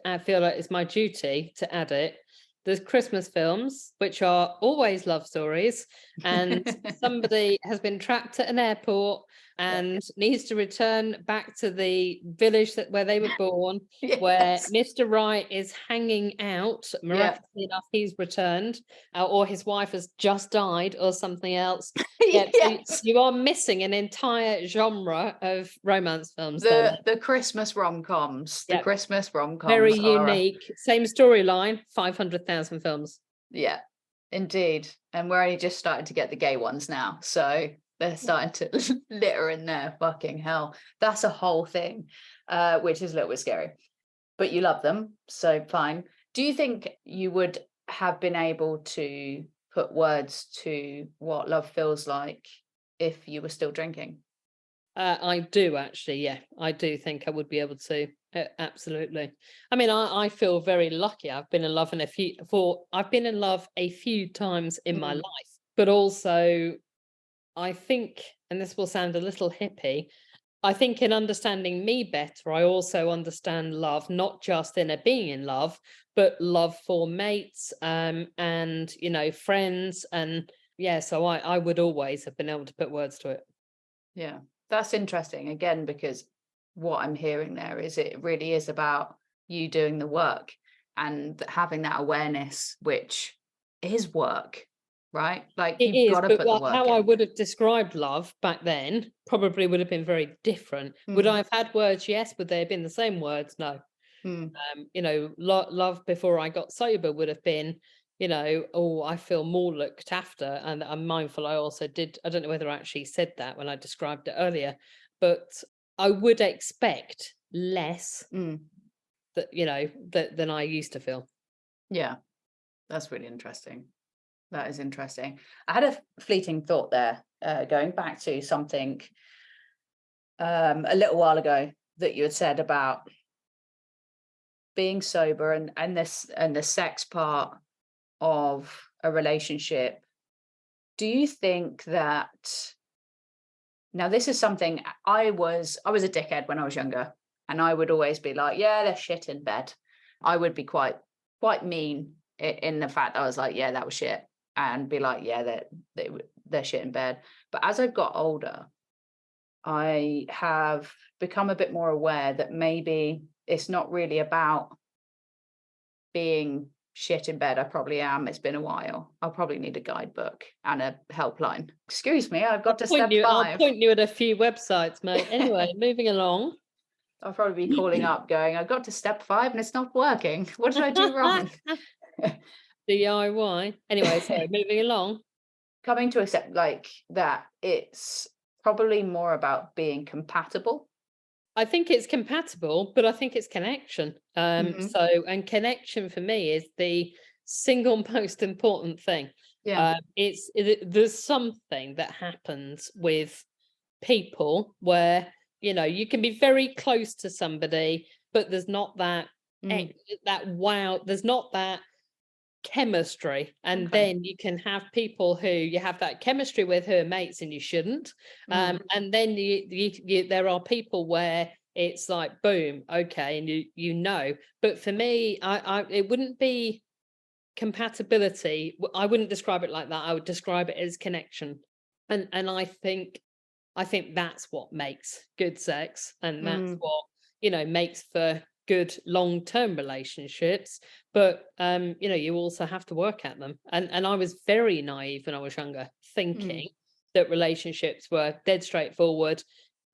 I feel like it's my duty to add it. There's Christmas films, which are always love stories, and somebody has been trapped at an airport and needs to return back to the village where they were born, where Mr. Right is hanging out. Miraculously enough, he's returned, or his wife has just died, or something else. So you are missing an entire genre of romance films. The Christmas rom-coms. The Christmas rom-coms. Very unique. Same storyline, 500,000 films. Yeah, indeed. And we're only just starting to get the gay ones now. So they're starting to litter in there. Fucking hell. That's a whole thing, which is a little bit scary. But you love them, so fine. Do you think you would have been able to put words to what love feels like if you were still drinking? I do actually, yeah. I do think I would be able to. Absolutely. I mean, I feel very lucky. I've been in love a few times in my life, but also I think, and this will sound a little hippie, I think in understanding me better, I also understand love, not just in a being in love, but love for mates, and friends, and so I would always have been able to put words to it. Yeah, that's interesting again, because what I'm hearing there is it really is about you doing the work and having that awareness, which is work, right? Like you've got to put the work how in. I would have described love back then probably would have been very different. Would I have had words? Yes. Would they have been the same words? No. Love before I got sober would have been, oh, I feel more looked after. And I'm mindful. I also did, I don't know whether I actually said that when I described it earlier, but I would expect less than I used to feel. Yeah, that's really interesting. That is interesting. I had a fleeting thought there, going back to something a little while ago that you had said about being sober and the sex part of a relationship. Do you think that, now this is something, I was a dickhead when I was younger, and I would always be like, yeah, they're shit in bed. I would be quite mean in the fact that I was like, yeah, that was shit, and be like, yeah, they're shit in bed. But as I've got older, I have become a bit more aware that maybe it's not really about being shit in bed. I probably am. It's been a while. I'll probably need a guidebook and a helpline. Excuse me, I've got to step 5. I'll point you at a few websites, mate. Anyway, moving along. I'll probably be calling up going, I got to step 5 and it's not working. What did I do wrong? DIY. Anyway, sorry, moving along. Coming to accept like that it's probably more about being compatible. I think it's compatible, but I think it's connection. And connection for me is the single most important thing. Yeah. There's something that happens with people where, you can be very close to somebody, but there's not that wow, there's not that chemistry. And then you can have people who you have that chemistry with who are mates and you shouldn't. And then there are people where it's like, boom, okay, and but for me, it wouldn't be compatibility, I wouldn't describe it like that. I would describe it as connection. And I think that's what makes good sex, and that's Mm, what, makes for good long-term relationships. But you also have to work at them. And I was very naive when I was younger, mm, thinking that relationships were dead straightforward.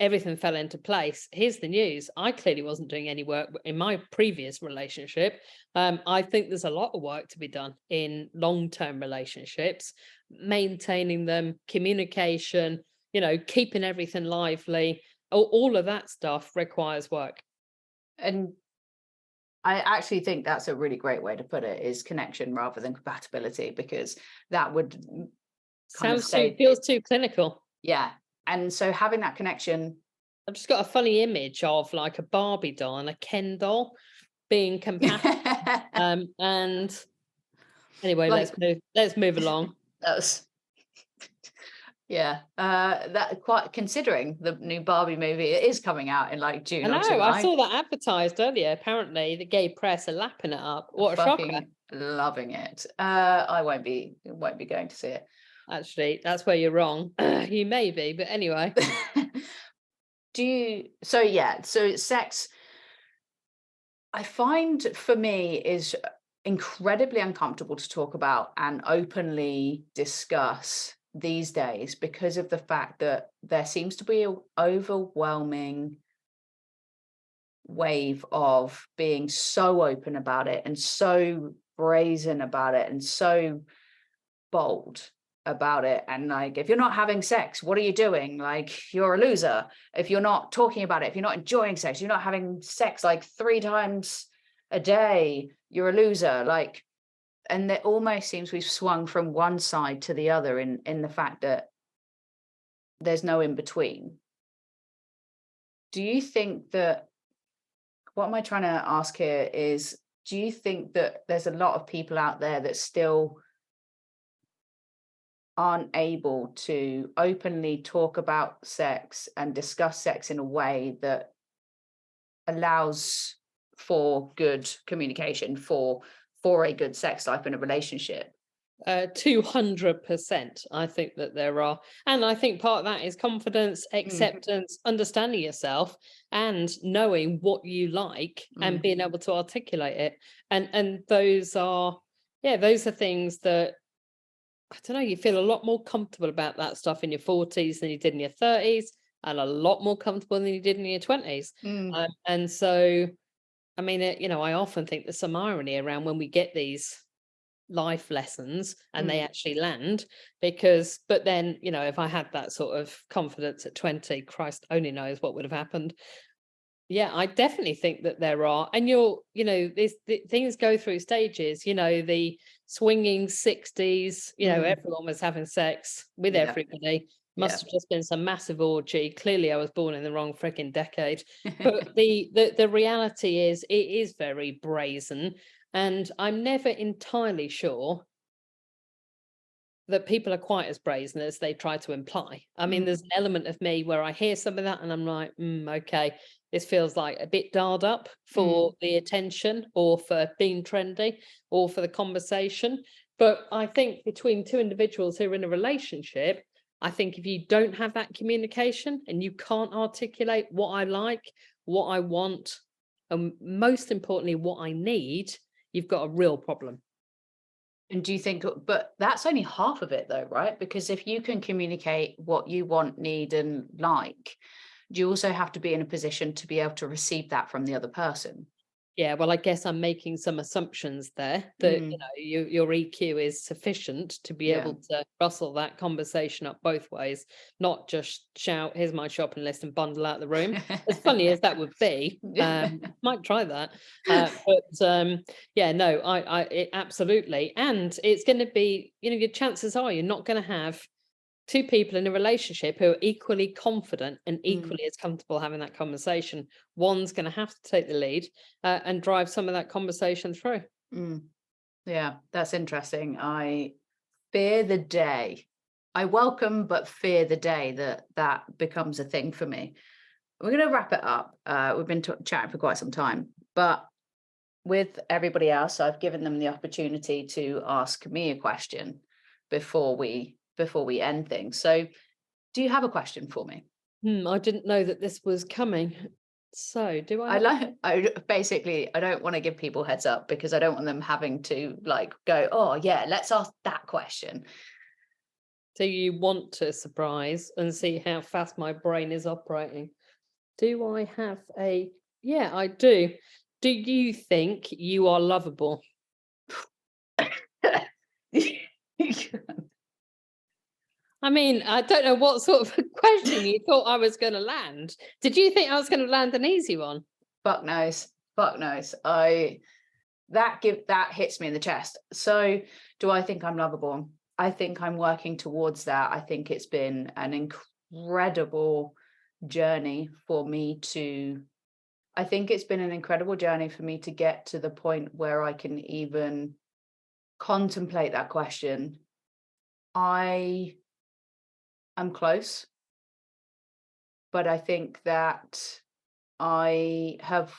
Everything fell into place. Here's the news. I clearly wasn't doing any work in my previous relationship. I think there's a lot of work to be done in long-term relationships, maintaining them, communication, keeping everything lively. All of that stuff requires work. and I actually think that's a really great way to put it, is connection rather than compatibility, because that would kind of say, Feels too clinical. yeah. And so having that connection. I've just got a funny image of like a Barbie doll and a Ken doll being compatible. And anyway, Like, let's move along. that's, yeah, that, quite considering the new Barbie movie, it is coming out in like June I or know, I July. saw that advertised earlier. Apparently the gay press are lapping it up. What a shocker. Fucking loving it. I won't be going to see it. Actually, that's where you're wrong. You may be, but anyway. So sex, I find, for me, is incredibly uncomfortable to talk about and openly discuss these days, because of the fact that there seems to be an overwhelming wave of being so open about it and so brazen about it and so bold about it. And like, if you're not having sex, what are you doing? Like, you're a loser. If you're not talking about it, if you're not enjoying sex, you're not having sex like 3 times a day, you're a loser. Like, and it almost seems we've swung from one side to the other in the fact that there's no in between. Do you think that, what am I trying to ask here is, do you think that there's a lot of people out there that still aren't able to openly talk about sex and discuss sex in a way that allows for good communication, for a good sex life in a relationship? 200%. I think that there are. And I think part of that is confidence, acceptance, understanding yourself, and knowing what you like and being able to articulate it. And those are, those are things that, I don't know, you feel a lot more comfortable about that stuff in your 40s than you did in your 30s, and a lot more comfortable than you did in your 20s. And so, I mean, I often think there's some irony around when we get these life lessons and they actually land, but then, if I had that sort of confidence at 20, Christ only knows what would have happened. Yeah, I definitely think that there are. And things go through stages, the swinging 60s, everyone was having sex with everybody. Must have just been some massive orgy. Clearly I was born in the wrong freaking decade. But the reality is, it is very brazen. And I'm never entirely sure that people are quite as brazen as they try to imply. I mean, there's an element of me where I hear some of that and I'm like, okay, this feels like a bit dialed up for the attention, or for being trendy, or for the conversation. But I think between two individuals who are in a relationship, I think if you don't have that communication and you can't articulate what I like, what I want, and most importantly, what I need, you've got a real problem. And do you think, but that's only half of it though, right? Because if you can communicate what you want, need, and like, do you also have to be in a position to be able to receive that from the other person? Yeah, well, I guess I'm making some assumptions there that your EQ is sufficient to be able to rustle that conversation up both ways, not just shout, "Here's my shopping list," and bundle out the room. As funny as that would be, might try that. No, it absolutely, and it's going to be, your chances are you're not going to have two people in a relationship who are equally confident and equally as comfortable having that conversation. One's going to have to take the lead and drive some of that conversation through. Yeah, that's interesting. I fear the day. I welcome but fear the day that becomes a thing for me. We're going to wrap it up. We've been chatting for quite some time, but with everybody else, I've given them the opportunity to ask me a question before we end things. So, do you have a question for me? I didn't know that this was coming. So, do I? I basically, I don't want to give people heads up because I don't want them having to like go, oh yeah, let's ask that question. So you want to surprise and see how fast my brain is operating. Do I have a? Yeah, I do. Do you think you are lovable? I mean, I don't know what sort of question you thought I was going to land. Did you think I was going to land an easy one? Fuck knows. Fuck knows. That hits me in the chest. So, do I think I'm lovable? I think I'm working towards that. I think it's been an incredible journey for me to get to the point where I can even contemplate that question. I am close, but I think that I've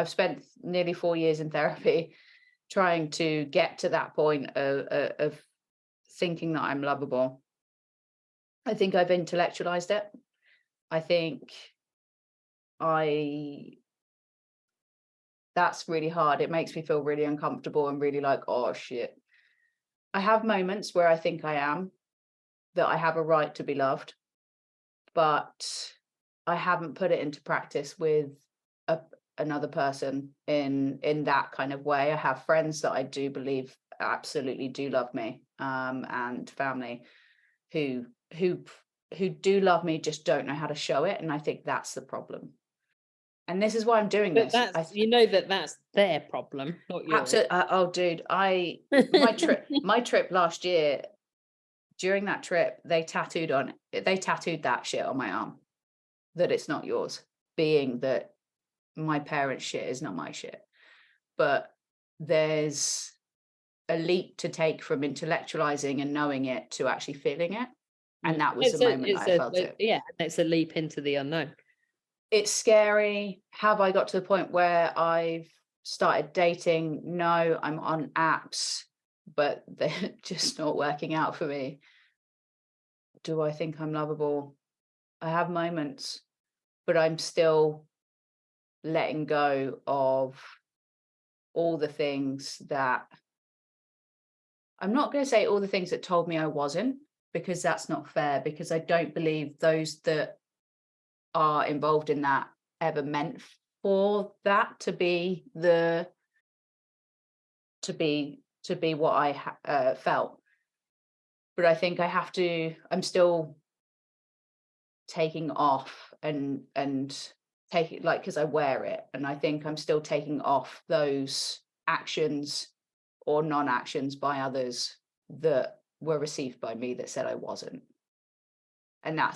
spent nearly 4 years in therapy trying to get to that point of thinking that I'm lovable. I think I've intellectualized it. I think that's really hard. It makes me feel really uncomfortable and really like, oh shit. I have moments where I think I am, that I have a right to be loved, but I haven't put it into practice with another person in that kind of way. I have friends that I do believe absolutely do love me, and family who do love me, just don't know how to show it, and I think that's the problem. And this is why I'm doing But this. that's their problem, not yours. Absolutely. Oh, dude, my trip last year. During that trip, they tattooed that shit on my arm, that it's not yours, being that my parents' shit is not my shit. But there's a leap to take from intellectualizing and knowing it to actually feeling it. And that was the moment I felt it. Yeah, it's a leap into the unknown. It's scary. Have I got to the point where I've started dating? No, I'm on apps, but they're just not working out for me. Do I think I'm lovable? I have moments, but I'm still letting go of all the things that I'm not going to say all the things that told me I wasn't, because that's not fair, because I don't believe those that are involved in that ever meant for that to be what I felt. But I think I'm still taking off and take it, like, because I wear it, and I think I'm still taking off those actions or non-actions by others that were received by me that said I wasn't. And I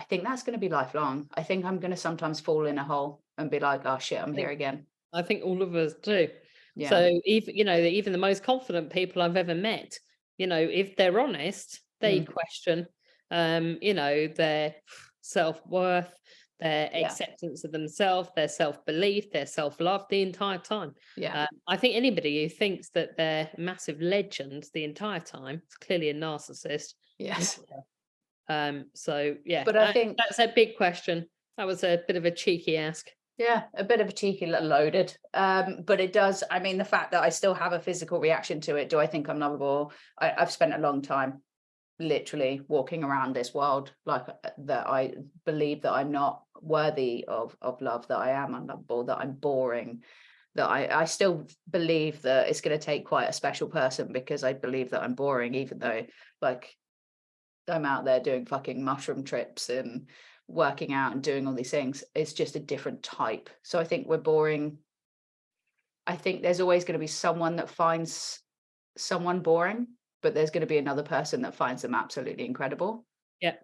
think that's going to be lifelong. I think I'm going to sometimes fall in a hole and be like, oh shit, I'm here again. I think all of us do. Yeah. So even the most confident people I've ever met, if they're honest, they question, their self-worth, their acceptance of themselves, their self-belief, their self-love the entire time. Yeah. I think anybody who thinks that they're massive legends the entire time is clearly a narcissist. Yes. So yeah, but I think that's a big question. That was a bit of a cheeky ask. Yeah, a bit of a cheeky loaded. But it does, I mean, the fact that I still have a physical reaction to it. Do I think I'm lovable? I've spent a long time literally walking around this world like that. I believe that I'm not worthy of love, that I am unlovable, that I'm boring, that I still believe that it's going to take quite a special person, because I believe that I'm boring, even though like I'm out there doing fucking mushroom trips and working out and doing all these things. It's just a different type. So I think we're boring. I think there's always going to be someone that finds someone boring, but there's going to be another person that finds them absolutely incredible. Yeah.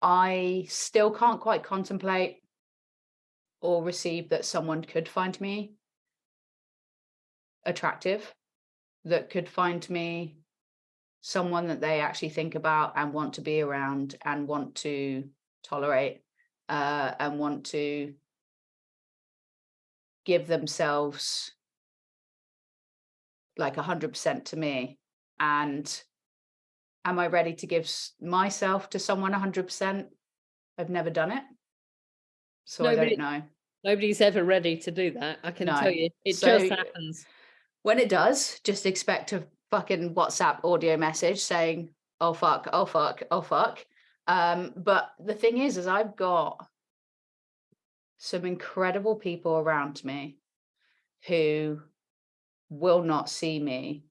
I still can't quite contemplate or receive that someone could find me attractive, that could find me someone that they actually think about and want to be around and want to tolerate, and want to give themselves like 100% to me? And am I ready to give myself to someone 100%? I've never done it, so I don't know. Nobody's ever ready to do that. I can No. tell you, it So just happens. when it does, just expect a fucking WhatsApp audio message saying, "Oh fuck, oh fuck, oh fuck." But the thing is I've got some incredible people around me who will not see me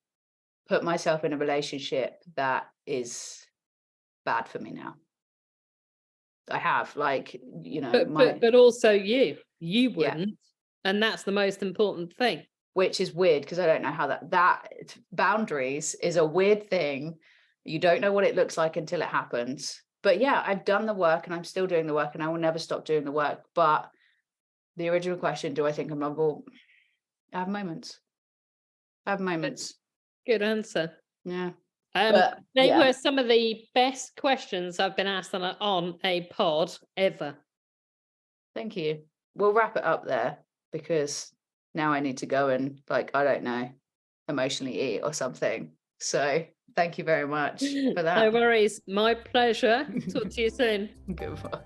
put myself in a relationship that is bad for me now. I have, like, you know, But also you Yeah. wouldn't, and that's the most important thing. which is weird because I don't know how that boundaries is a weird thing. You don't know what it looks like until it happens. But yeah, I've done the work and I'm still doing the work and I will never stop doing the work. But the original question, do I think I'm lovable? I have moments. Good answer. Yeah. They were some of the best questions I've been asked on a pod ever. Thank you. We'll wrap it up there because now I need to go and, like, I don't know, emotionally eat or something. So thank you very much for that. No worries. My pleasure. Talk to you soon. Goodbye.